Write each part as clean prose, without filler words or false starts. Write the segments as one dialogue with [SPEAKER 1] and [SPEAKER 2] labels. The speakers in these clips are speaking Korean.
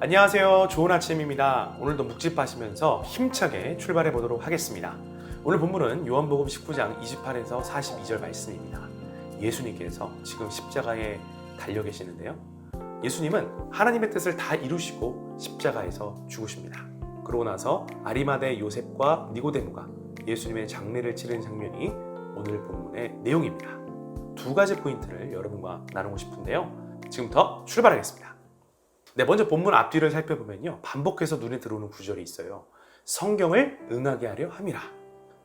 [SPEAKER 1] 안녕하세요. 좋은 아침입니다. 오늘도 묵집하시면서 힘차게 출발해 보도록 하겠습니다. 오늘 본문은 요한복음 19장 28에서 42절 말씀입니다. 예수님께서 지금 십자가에 달려 계시는데요. 예수님은 하나님의 뜻을 다 이루시고 십자가에서 죽으십니다. 그러고 나서 아리마대 요셉과 니고데모가 예수님의 장례를 치르는 장면이 오늘 본문의 내용입니다. 두 가지 포인트를 여러분과 나누고 싶은데요. 지금부터 출발하겠습니다. 네, 먼저 본문 앞뒤를 살펴보면요, 반복해서 눈에 들어오는 구절이 있어요. 성경을 응하게 하려 함이라.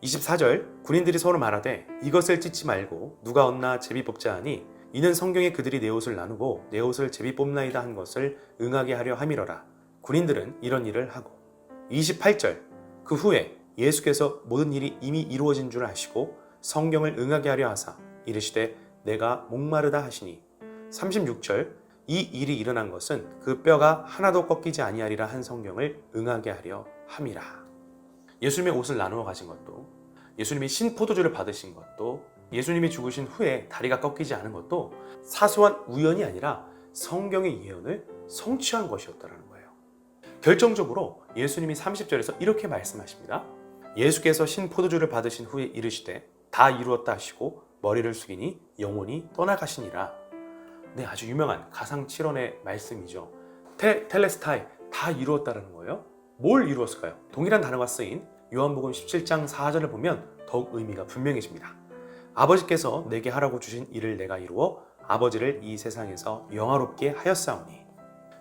[SPEAKER 1] 24절, 군인들이 서로 말하되 이것을 찢지 말고 누가 얻나 제비 뽑자 하니 이는 성경에 그들이 내 옷을 나누고 내 옷을 제비 뽑나이다 한 것을 응하게 하려 함이러라. 군인들은 이런 일을 하고. 28절, 그 후에 예수께서 모든 일이 이미 이루어진 줄 아시고 성경을 응하게 하려 하사 이르시되 내가 목마르다 하시니. 36절, 이 일이 일어난 것은 그 뼈가 하나도 꺾이지 아니하리라 한 성경을 응하게 하려 함이라. 예수님의 옷을 나누어 가신 것도, 예수님이 신포도주를 받으신 것도, 예수님이 죽으신 후에 다리가 꺾이지 않은 것도 사소한 우연이 아니라 성경의 예언을 성취한 것이었다는 거예요. 결정적으로 예수님이 30절에서 이렇게 말씀하십니다. 예수께서 신포도주를 받으신 후에 이르시되 다 이루었다 하시고 머리를 숙이니 영혼이 떠나가시니라. 네, 아주 유명한 가상칠언의 말씀이죠. 텔레스타이, 다 이루었다는 거예요. 뭘 이루었을까요? 동일한 단어가 쓰인 요한복음 17장 4절을 보면 더욱 의미가 분명해집니다. 아버지께서 내게 하라고 주신 일을 내가 이루어 아버지를 이 세상에서 영화롭게 하였사오니.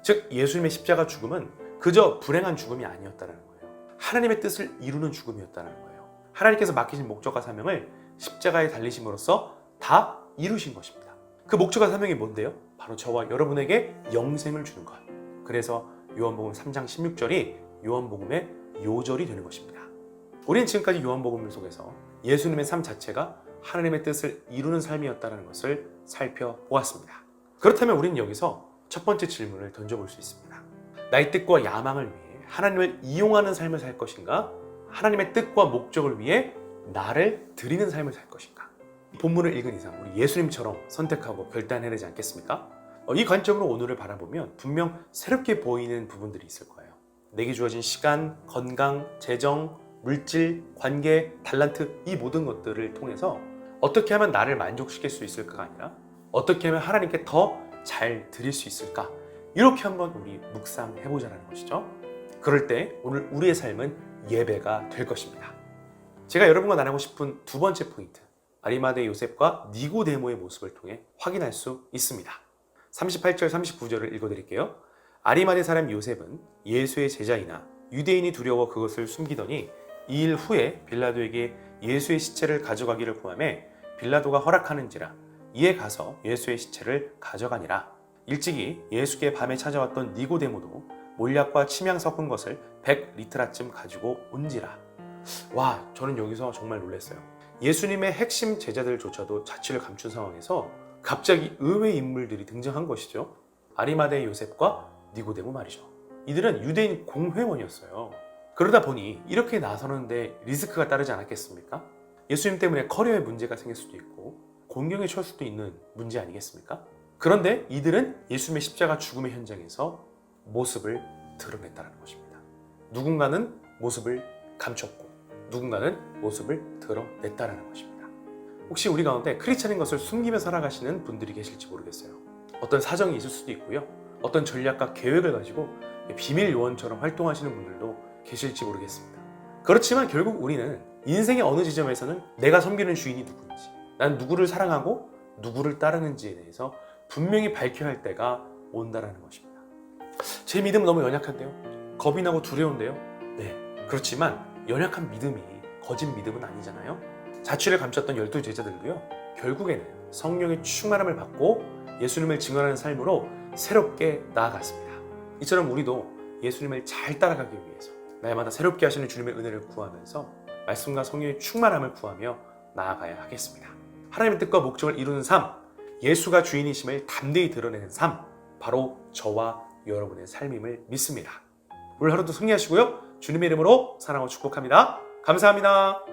[SPEAKER 1] 즉 예수님의 십자가 죽음은 그저 불행한 죽음이 아니었다는 거예요. 하나님의 뜻을 이루는 죽음이었다는 거예요. 하나님께서 맡기신 목적과 사명을 십자가에 달리심으로써 다 이루신 것입니다. 그 목적과 사명이 뭔데요? 바로 저와 여러분에게 영생을 주는 것. 그래서 요한복음 3장 16절이 요한복음의 요절이 되는 것입니다. 우리는 지금까지 요한복음 속에서 예수님의 삶 자체가 하나님의 뜻을 이루는 삶이었다는 것을 살펴보았습니다. 그렇다면 우리는 여기서 첫 번째 질문을 던져볼 수 있습니다. 나의 뜻과 야망을 위해 하나님을 이용하는 삶을 살 것인가? 하나님의 뜻과 목적을 위해 나를 드리는 삶을 살 것인가? 본문을 읽은 이상 우리 예수님처럼 선택하고 결단해야 되지 않겠습니까? 이 관점으로 오늘을 바라보면 분명 새롭게 보이는 부분들이 있을 거예요. 내게 주어진 시간, 건강, 재정, 물질, 관계, 달란트, 이 모든 것들을 통해서 어떻게 하면 나를 만족시킬 수 있을까가 아니라 어떻게 하면 하나님께 더 잘 드릴 수 있을까? 이렇게 한번 우리 묵상해보자는 것이죠. 그럴 때 오늘 우리의 삶은 예배가 될 것입니다. 제가 여러분과 나누고 싶은 두 번째 포인트, 아리마대 요셉과 니고데모의 모습을 통해 확인할 수 있습니다. 38절 39절을 읽어드릴게요. 아리마대 사람 요셉은 예수의 제자이나 유대인이 두려워 그것을 숨기더니 이 일 후에 빌라도에게 예수의 시체를 가져가기를 구하매 빌라도가 허락하는지라 이에 가서 예수의 시체를 가져가니라. 일찍이 예수께 밤에 찾아왔던 니고데모도 몰약과 침향 섞은 것을 100리트라쯤 가지고 온지라. 와, 저는 여기서 정말 놀랐어요. 예수님의 핵심 제자들조차도 자취를 감춘 상황에서 갑자기 의외의 인물들이 등장한 것이죠. 아리마대 요셉과 니고데모 말이죠. 이들은 유대인 공회원이었어요. 그러다 보니 이렇게 나서는데 리스크가 따르지 않았겠습니까? 예수님 때문에 커리어에 문제가 생길 수도 있고 곤경에 처할 수도 있는 문제 아니겠습니까? 그런데 이들은 예수님의 십자가 죽음의 현장에서 모습을 드러냈다는 것입니다. 누군가는 모습을 감췄고 누군가는 모습을 드러냈다는 것입니다. 혹시 우리 가운데 크리스찬인 것을 숨기며 살아가시는 분들이 계실지 모르겠어요. 어떤 사정이 있을 수도 있고요. 어떤 전략과 계획을 가지고 비밀 요원처럼 활동하시는 분들도 계실지 모르겠습니다. 그렇지만 결국 우리는 인생의 어느 지점에서는 내가 섬기는 주인이 누구인지, 난 누구를 사랑하고 누구를 따르는지에 대해서 분명히 밝혀야 할 때가 온다는 것입니다. 제 믿음은 너무 연약한데요? 겁이 나고 두려운데요? 네, 그렇지만 연약한 믿음이 거짓 믿음은 아니잖아요. 자취를 감췄던 12 제자들도요, 결국에는 성령의 충만함을 받고 예수님을 증언하는 삶으로 새롭게 나아갔습니다. 이처럼 우리도 예수님을 잘 따라가기 위해서 날마다 새롭게 하시는 주님의 은혜를 구하면서 말씀과 성령의 충만함을 구하며 나아가야 하겠습니다. 하나님의 뜻과 목적을 이루는 삶, 예수가 주인이심을 담대히 드러내는 삶, 바로 저와 여러분의 삶임을 믿습니다. 오늘 하루도 승리하시고요. 주님의 이름으로 사랑하고 축복합니다. 감사합니다.